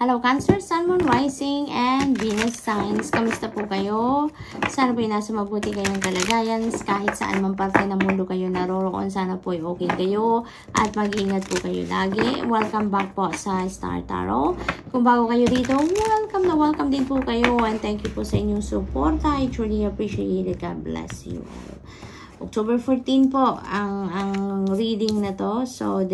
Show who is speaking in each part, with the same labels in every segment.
Speaker 1: Hello Cancer, Sun, Moon, Rising, and Venus signs. Kamusta po kayo? Sana po nasa mabuti kayong kalagayan. Kahit saan man parte ng mundo kayo naroroon, sana po okay kayo. At mag-iingat po kayo lagi. Welcome back po sa Star Tarot. Kung bago kayo dito, welcome din po kayo. And thank you po sa inyong support. I truly appreciate it. God bless you all. October 14 po ang reading na to. So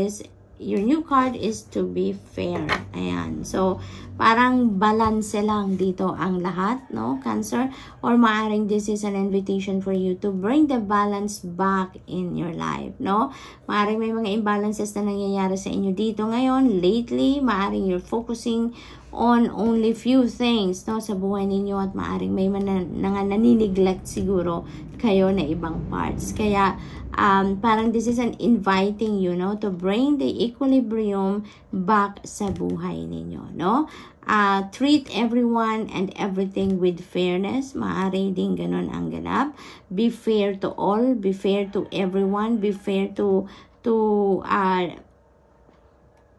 Speaker 1: your new card is to be fair. Ayan. So, parang balance lang dito ang lahat, no, Cancer? Or maaring this is an invitation for you to bring the balance back in your life, no? Maaring may mga imbalances na nangyayari sa inyo dito ngayon. Lately, maaring you're focusing on only few things, no, sa buhay ninyo at maaring may naniniglect siguro kayo na ibang parts. Kaya, parang this is an inviting you, no, to bring the equilibrium back sa buhay ninyo, no? Treat everyone and everything with fairness. Maaari din ganun ang ganap. Be fair to all, be fair to everyone, be fair to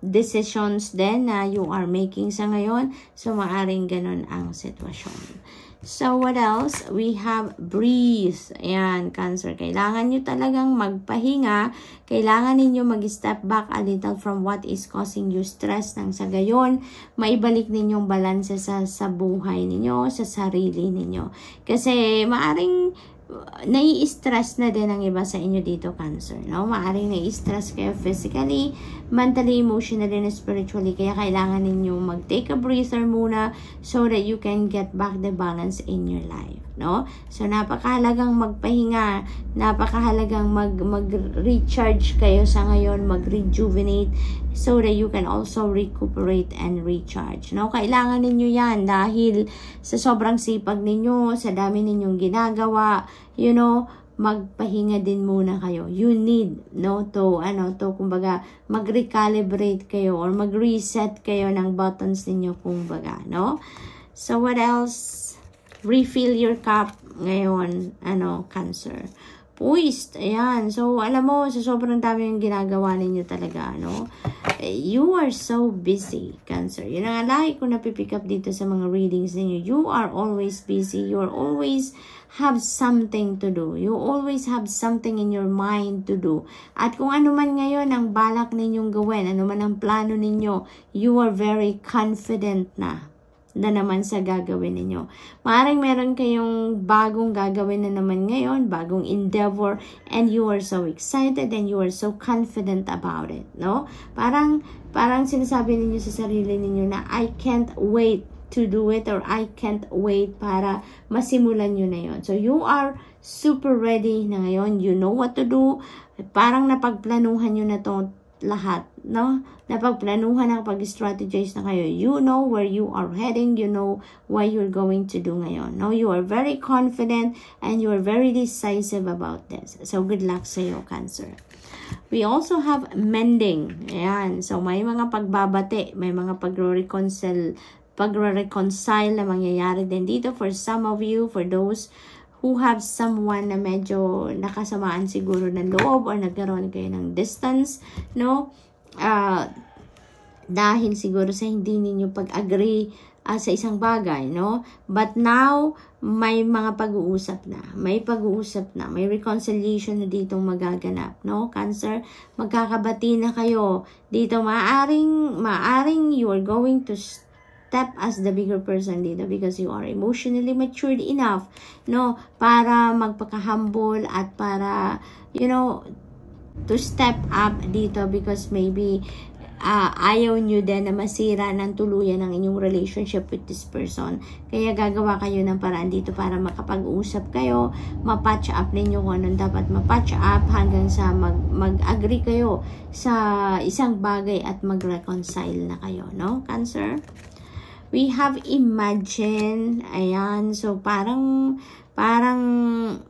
Speaker 1: decisions din na you are making sa ngayon. So, maaring ganun ang sitwasyon. So, what else? We have breathe. Ayan, Cancer. Kailangan nyo talagang magpahinga. Kailangan ninyo mag-step back a little from what is causing you stress nang sa gayon, maibalik ninyong balanse sa buhay ninyo, sa sarili ninyo. Kasi, maaring nai-stress na din ang iba sa inyo dito, Cancer, no? Maaring nai-stress kayo physically, mentally, emotionally, and spiritually. Kaya kailangan ninyo mag-take a breather muna so that you can get back the balance in your life, no? So, napakahalagang magpahinga, napakahalagang mag-recharge kayo sa ngayon, mag-rejuvenate so that you can also recuperate and recharge, no? Kailangan ninyo yan dahil sa sobrang sipag ninyo, sa dami ninyong ginagawa, you know, magpahinga din muna kayo. You need, no, to kumbaga, mag-recalibrate kayo or mag-reset kayo ng buttons ninyo, kumbaga, no? So, what else? Refill your cup ngayon, Cancer. Poised, ayan. So, alam mo, sa sobrang dami yung ginagawa ninyo talaga, no? You are so busy, Cancer. Yun ang lagi ko napipick up dito sa mga readings ninyo. You are always busy. You are always have something to do. You always have something in your mind to do. At kung ano man ngayon ang balak ninyong gawin, ano man ang plano ninyo, you are very confident na naman sa gagawin ninyo. Maaaring meron kayong bagong gagawin na naman ngayon, bagong endeavor, and you are so excited and you are so confident about it, no? Parang sinasabi ninyo sa sarili ninyo na I can't wait to do it, or I can't wait para masimulan nyo na yon. So, you are super ready na ngayon. You know what to do. Parang napagplanuhan nyo na to lahat, no? Napagplanuhan na, pag-strategize na kayo. You know where you are heading. You know what you're going to do ngayon, no? You are very confident and you are very decisive about this. So, good luck sa iyo, Cancer. We also have mending. Ayan. So, may mga pagbabate, may mga pagre-reconcile na mangyayari din dito for some of you, for those who have someone na medyo nakasamaan siguro ng loob or nagkaroon kayo ng distance, no? Dahil siguro sa hindi ninyo pag-agree sa isang bagay, no? But now, may mga pag-uusap na. May pag-uusap na. May reconciliation na ditong magaganap, no? Cancer, magkakabati na kayo. Dito, maaring you are going to step as the bigger person dito because you are emotionally matured enough, no, para magpaka-humble at para, you know, to step up dito because maybe ayaw nyo din na masira ng tuluyan ng inyong relationship with this person. Kaya gagawa kayo ng paraan dito para makapag-usap kayo, ma-patch up ninyo kung anong dapat ma-patch up hanggang sa mag-agree kayo sa isang bagay at mag-reconcile na kayo, no, Cancer? We have imagine. Ayan. So, parang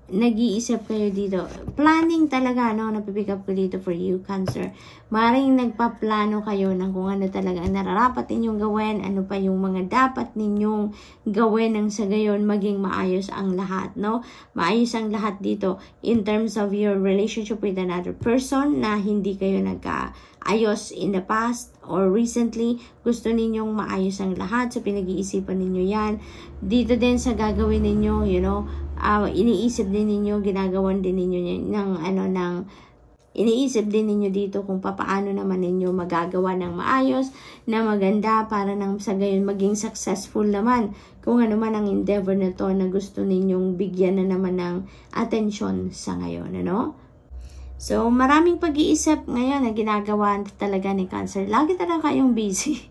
Speaker 1: nag-iisip kayo dito. Planning talaga, no? Napipick up ko dito for you, Cancer. Maring nagpaplano kayo ng kung ano talaga ang nararapat ninyong gawin, ano pa yung mga dapat ninyong gawin nang sa gayon maging maayos ang lahat, no? Maayos ang lahat dito in terms of your relationship with another person na hindi kayo ayos in the past or recently. Gusto ninyong maayos ang lahat. So, pinag-iisipan ninyo yan. Dito din sa gagawin ninyo, you know, iniisip din ninyo, ginagawan din ninyo iniisip din ninyo dito kung paano naman ninyo magagawa ng maayos, na maganda para nang sa gayon maging successful naman kung ano man ang endeavor na to na gusto ninyong bigyan na naman ng attention sa ngayon, ano? So, maraming pag-iisip ngayon na ginagawa talaga ni Cancer. Lagi talaga kayong busy.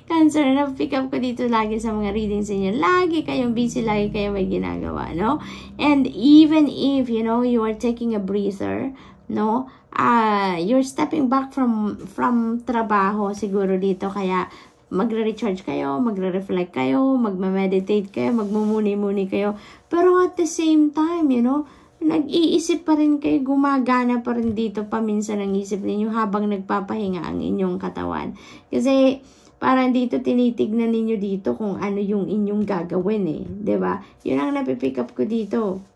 Speaker 1: Cancer, na-pick up ko dito lagi sa mga readings inyo. Lagi kayong busy, lagi kayong may ginagawa, no? And even if, you know, you are taking a breather, no, you're stepping back from trabaho siguro dito, kaya magre-recharge kayo, magre-reflect kayo, magme-meditate kayo, magmumuni-muni kayo, pero at the same time, you know, nag-iisip pa rin kayo, gumagana pa rin dito paminsan ang isip ninyo habang nagpapahinga ang inyong katawan, kasi parang dito tinitignan ninyo dito kung ano yung inyong gagawin, eh, 'di ba? Yun ang napipick up ko dito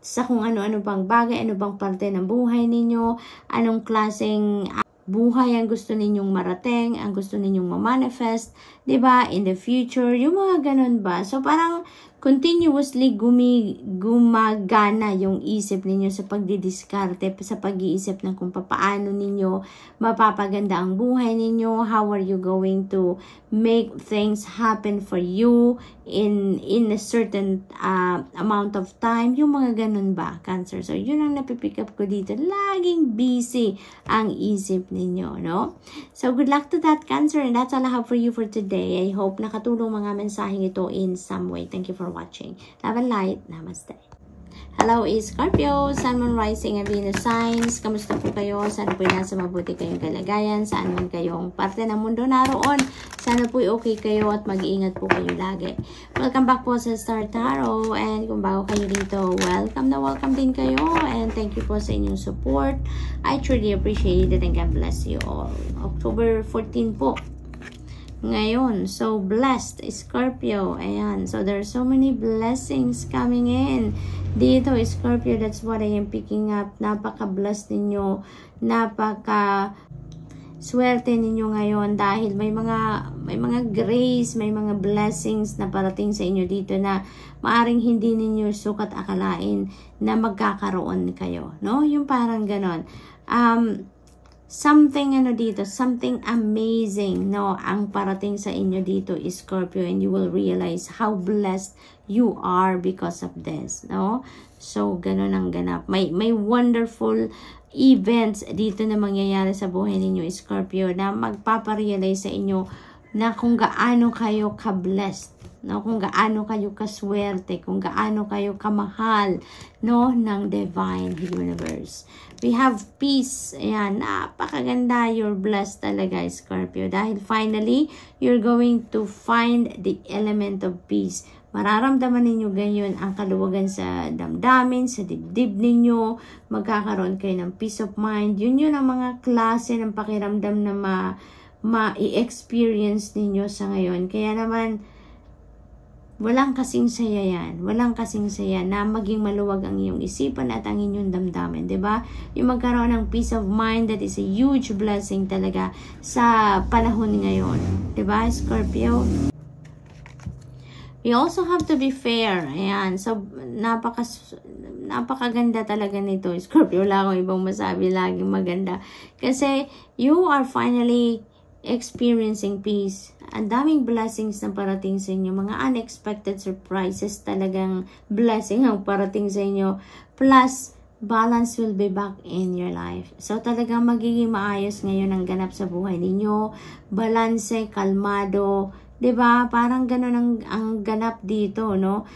Speaker 1: sa kung ano-ano bang bagay, ano bang parte ng buhay ninyo, anong klaseng buhay ang gusto ninyong marating, ang gusto ninyong ma-manifest, 'di ba, in the future, yung mga ganun ba? So parang continuously gumagana yung isip ninyo sa pagdidiskarte, sa pag-iisip ng kung paano ninyo mapapaganda ang buhay ninyo, how are you going to make things happen for you in a certain amount of time, yung mga ganun ba, Cancer? So yun ang napipick up ko dito, laging busy ang isip ninyo, no? So good luck to that, Cancer, and that's all I have for you for today. I hope nakatulong mga mensaheng ito in some way. Thank you for watching. Love and light. Namaste. Hello, Scorpio, Sun, Moon, Rising, and Venus signs. Kamusta po kayo? Sana po nasa mabuti kayong kalagayan. Saan man kayong parte ng mundo naroon. Sana po okay kayo at mag-iingat po kayo lagi. Welcome back po sa Star Tarot. And kung bago kayo dito, welcome na welcome din kayo. And thank you po sa inyong support. I truly appreciate it and God bless you all. October 14 po ngayon. So, blessed, Scorpio. Ayan. So, there are so many blessings coming in. Dito, Scorpio, that's what I am picking up. Napaka-blessed ninyo. Napaka-swerte ninyo ngayon dahil may mga grace, may mga blessings na parating sa inyo dito na maaring hindi ninyo sukat akalain na magkakaroon kayo. No? Yung parang ganon. Something something amazing, no, ang parating sa inyo dito, Scorpio, and you will realize how blessed you are because of this, no? So, ganun ang ganap. May wonderful events dito na mangyayari sa buhay ninyo, Scorpio, na magpaparealize sa inyo na kung gaano kayo ka-blessed, no? Kung gaano kayo kaswerte, kung gaano kayo kamahal, no, ng divine universe. We have peace. Ayan, napakaganda. You're blessed talaga, Scorpio. Dahil finally, you're going to find the element of peace. Mararamdaman ninyo ganyan ang kaluwagan sa damdamin, sa dibdib ninyo. Magkakaroon kayo ng peace of mind. Yun ang mga klase ng pakiramdam na ma-experience ninyo sa ngayon. Kaya naman, walang kasing saya yan. Walang kasing saya na maging maluwag ang iyong isipan at ang inyong damdamin, 'di ba? Yung magkaroon ng peace of mind, that is a huge blessing talaga sa panahon ngayon, 'di ba, Scorpio? We also have to be fair. Ayan. So, napakaganda talaga nito, Scorpio. Wala akong ibang masabi, laging maganda. Kasi, you are finally experiencing peace. Ang daming blessings na parating sa inyo. Mga unexpected surprises, talagang blessing ang parating sa inyo. Plus, balance will be back in your life. So, talagang magiging maayos ngayon ang ganap sa buhay ninyo. Balanse, kalmado, 'di ba? Parang ganoon ang ganap dito, no?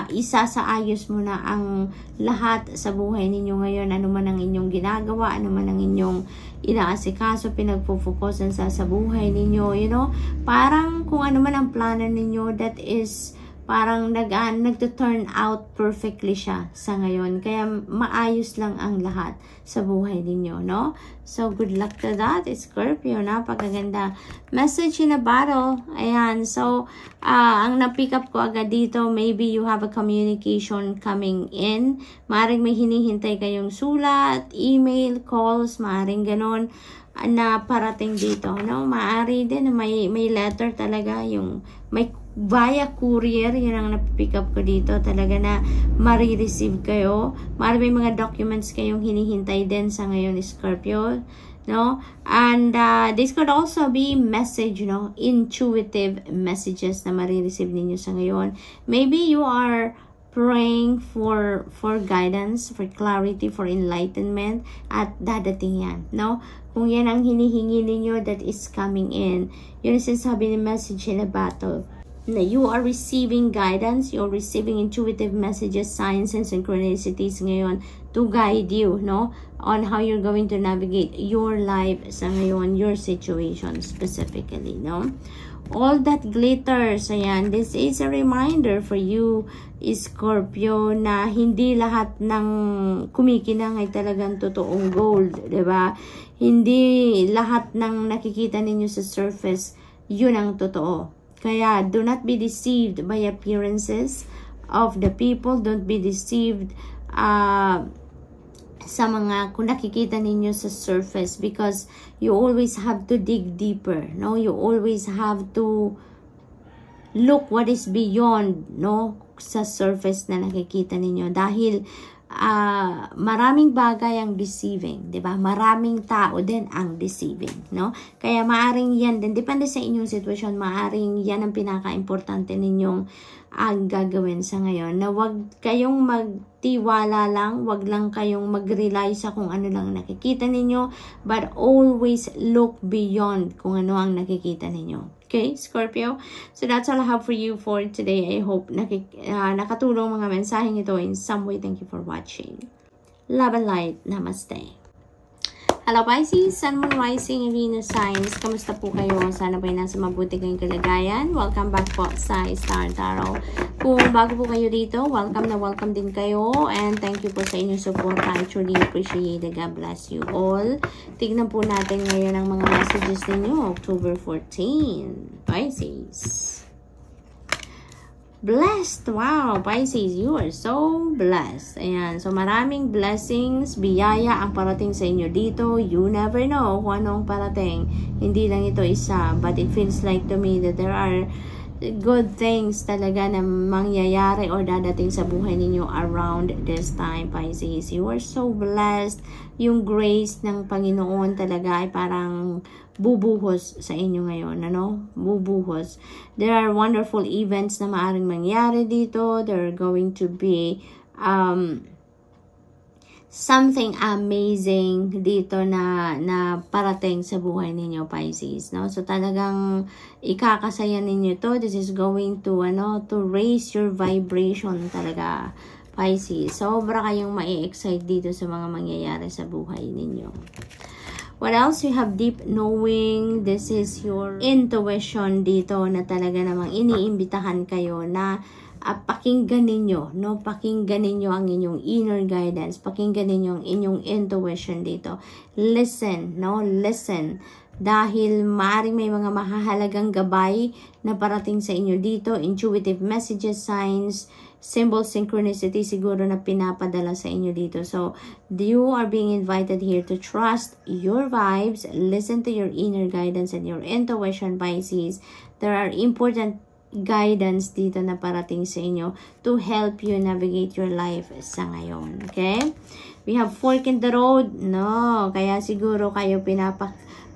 Speaker 1: Isasaayos mo na ang lahat sa buhay ninyo ngayon. Ano man ang inyong ginagawa, ano man ang inyong inaasikaso, pinagpo-focusan sa buhay ninyo, you know? Parang kung ano man ang plano ninyo, that is parang nagto-turn out perfectly siya sa ngayon. Kaya maayos lang ang lahat sa buhay ninyo, no? So, good luck to that, Scorpio. Napakaganda. Message in a bottle. Ayan. So, ang na-pick up ko agad dito, maybe you have a communication coming in. Maaring may hinihintay kayong sulat, email, calls, maaring ganon na parating dito, no? Maari din na may letter talaga, yung may via courier, yun ang napipick up ko dito, talaga na marireceive kayo. Maari may mga documents kayong hinihintay din sa ngayon, Scorpio, no? And this could also be message, no? Intuitive messages na marireceive ninyo sa ngayon. Maybe you are praying for guidance, for clarity, for enlightenment, at dadating yan, no? Kung yan ang hinihingi ninyo, that is coming in. Yun ang sinasabi ni message in a battle. Na you are receiving guidance, you're receiving intuitive messages, signs, and synchronicities ngayon to guide you, no? On how you're going to navigate your life sa ngayon, your situation specifically, no? All that glitters, ayan, this is a reminder for you, Scorpio, na hindi lahat ng kumikinang ay talagang totoong gold, diba? Hindi lahat ng nakikita ninyo sa surface, yun ang totoo. Kaya, do not be deceived by appearances of the people. Don't be deceived sa mga kung nakikita ninyo sa surface, because you always have to dig deeper, no? You always have to look what is beyond, no? Sa surface na nakikita ninyo, dahil maraming bagay ang deceiving, 'di ba? Maraming tao din ang deceiving, no? Kaya maaring yan din, depende sa inyong sitwasyon, maaring yan ang pinaka-importante ninyong gagawin sa ngayon, na wag kayong magtiwala lang, wag lang kayong mag-rely sa kung ano lang nakikita ninyo, but always look beyond kung ano ang nakikita ninyo. Okay, Scorpio? So that's all I have for you for today. I hope nakatulong mga mensaheng ito in some way. Thank you for watching. Love and light. Namaste. Hello Pisces, Sun, Moon, Rising, Venus signs. Kamusta po kayo? Sana po ay nasa mabuti kayong kalagayan. Welcome back po sa Star Tarot. Kung bago po kayo dito, welcome na welcome din kayo. And thank you po sa inyong support. I truly appreciate it. God bless you all. Tignan po natin ngayon ang mga messages ninyo. October 14. Pisces. Blessed. Wow, Pisces, you are so blessed. Ayan, so maraming blessings, biyaya ang parating sa inyo dito. You never know kung anong parating. Hindi lang ito isa, but it feels like to me that there are good things talaga na mangyayari or dadating sa buhay ninyo around this time, Pisces. You are so blessed. Yung grace ng Panginoon talaga ay parang bubuhos sa inyo ngayon, ano? Bubuhos. There are wonderful events na maaring mangyari dito. There are going to be something amazing dito na parating sa buhay ninyo, Pisces, no? So talagang ikakasaya ninyo to. This is going to to raise your vibration talaga, Pisces. Sobra kayong mai-excite dito sa mga mangyayari sa buhay ninyo. What else? You have deep knowing. This is your intuition dito na talaga namang iniimbitahan kayo na pakinggan ninyo, no? Pakinggan ninyo ang inyong inner guidance. Pakinggan ninyo ang inyong intuition dito. Listen, no? Listen. Dahil maaaring may mga mahahalagang gabay na parating sa inyo dito. Intuitive messages, signs, symbol, synchronicity siguro na pinapadala sa inyo dito. So, you are being invited here to trust your vibes, listen to your inner guidance and your intuition, Pisces. There are important guidance dito na parating sa inyo to help you navigate your life sa ngayon. Okay? We have fork in the road. No. Kaya siguro kayo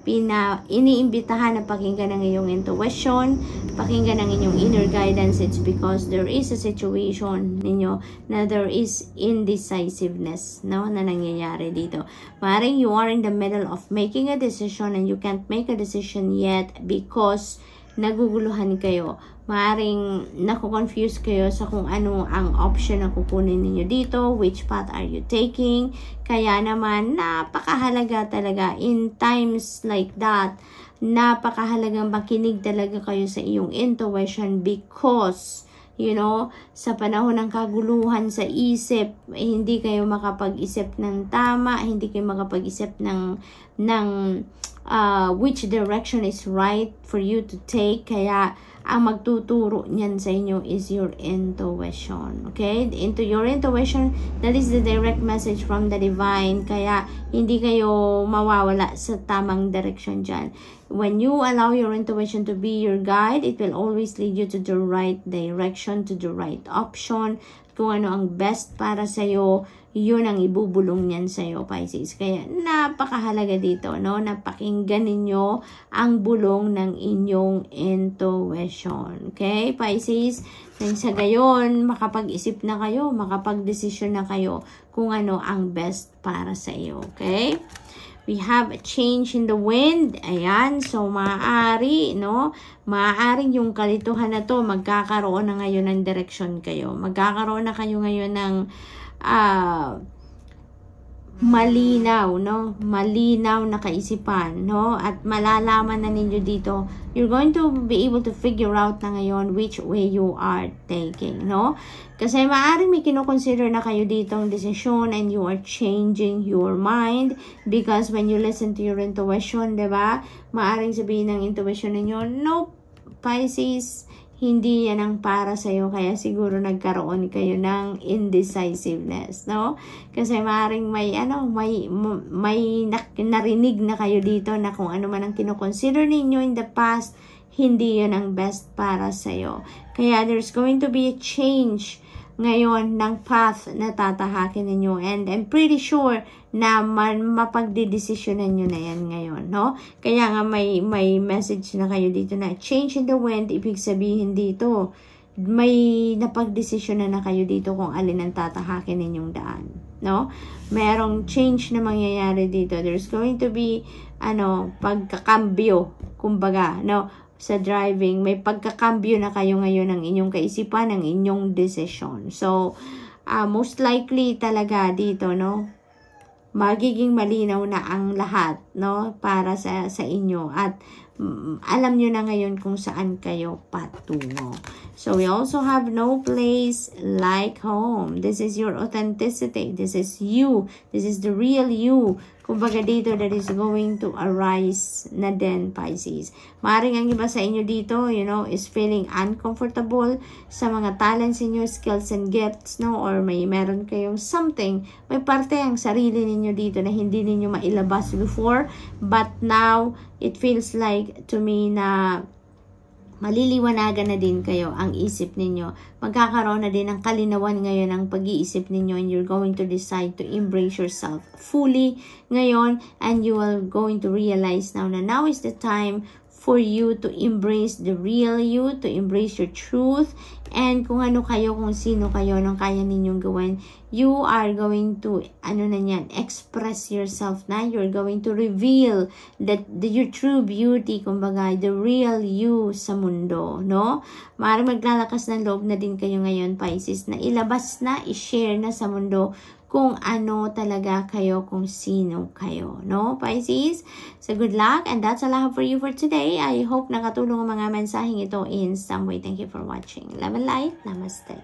Speaker 1: iniimbitahan na pakinggan ang iyong intuition, pakinggan ang inyong inner guidance. It's because there is a situation ninyo na there is indecisiveness, no, na nangyayari dito. Maring you are in the middle of making a decision and you can't make a decision yet because naguguluhan kayo. Maaring naku-confuse kayo sa kung ano ang option na kukunin ninyo dito, which path are you taking. Kaya naman, napakahalaga talaga in times like that, napakahalagang makinig talaga kayo sa iyong intuition because sa panahon ng kaguluhan sa isip, hindi kayo makapag-isip ng tama, hindi kayo makapag-isip ng which direction is right for you to take. Kaya ang magtuturo niyan sa inyo is your intuition. Okay? Into your intuition, that is the direct message from the divine. Kaya hindi kayo mawawala sa tamang direction dyan. When you allow your intuition to be your guide, it will always lead you to the right direction, to the right option. Kung ano ang best para sa'yo, yun ang ibubulong niyan sa'yo, Pisces. Kaya napakahalaga dito, napakinggan ninyo ang bulong ng inyong intuition. Okay, Pisces? Sa gayon, makapag-isip na kayo, makapag-desisyon na kayo kung ano ang best para sa iyo. Okay? We have a change in the wind. Ayan. So, maaari, maaaring yung kalituhan na to, magkakaroon na ngayon ng direction kayo. Magkakaroon na kayo ngayon ng malinaw, malinaw na kaisipan, at malalaman na ninyo dito, you're going to be able to figure out na ngayon which way you are taking, kasi maaaring may kinoconsider na kayo ditong desisyon and you are changing your mind because when you listen to your intuition, diba, maaaring sabihin ng intuition ninyo, nope, Pisces, hindi yan ang para sa'yo, kaya siguro nagkaroon kayo ng indecisiveness, Kasi maaaring may narinig na kayo dito na kung ano man ang kinoconsider ninyo in the past, hindi yun ang best para sa'yo. Kaya there's going to be a change ngayon ng path na tatahakin ninyo. And I'm pretty sure na mapagdidesisyonan nyo na yan ngayon, Kaya nga may message na kayo dito na change in the wind, ibig sabihin dito, may napagdesisyonan na kayo dito kung alin ang tatahakin ninyong daan, Merong change na mangyayari dito. There's going to be, pagkakambyo, kumbaga, sa driving, may pagkakambyo na kayo ngayon ng inyong kaisipan, ng inyong decision. So, most likely talaga dito, magiging malinaw na ang lahat, para sa inyo. At alam nyo na ngayon kung saan kayo patungo. So, we also have no place like home. This is your authenticity. This is you. This is the real you. Kumbaga dito, that is going to arise na din, Pisces. Maaaring ang iba sa inyo dito, is feeling uncomfortable sa mga talents inyo, skills and gifts, or meron kayong something, may parte ang sarili ninyo dito na hindi ninyo mailabas before, but now, it feels like to me na maliliwanagan na din kayo ang isip ninyo. Magkakaroon na din ng kalinawan ngayon ang pag-iisip ninyo, and you're going to decide to embrace yourself fully ngayon, and you are going to realize now is the time for you to embrace the real you, to embrace your truth, and kung ano kayo, kung sino kayo, nung kaya ninyong gawin, you are going to, express yourself na, you're going to reveal your true beauty, kumbaga, the real you sa mundo, Maaaring maglalakas ng loob na din kayo ngayon, Pisces, na ilabas na, i-share na sa mundo kung ano talaga kayo, kung sino kayo, Pisces? So, good luck, and that's all I have for you for today. I hope nakatulong ang mga mensaheng ito in some way. Thank you for watching. Love and light. Namaste.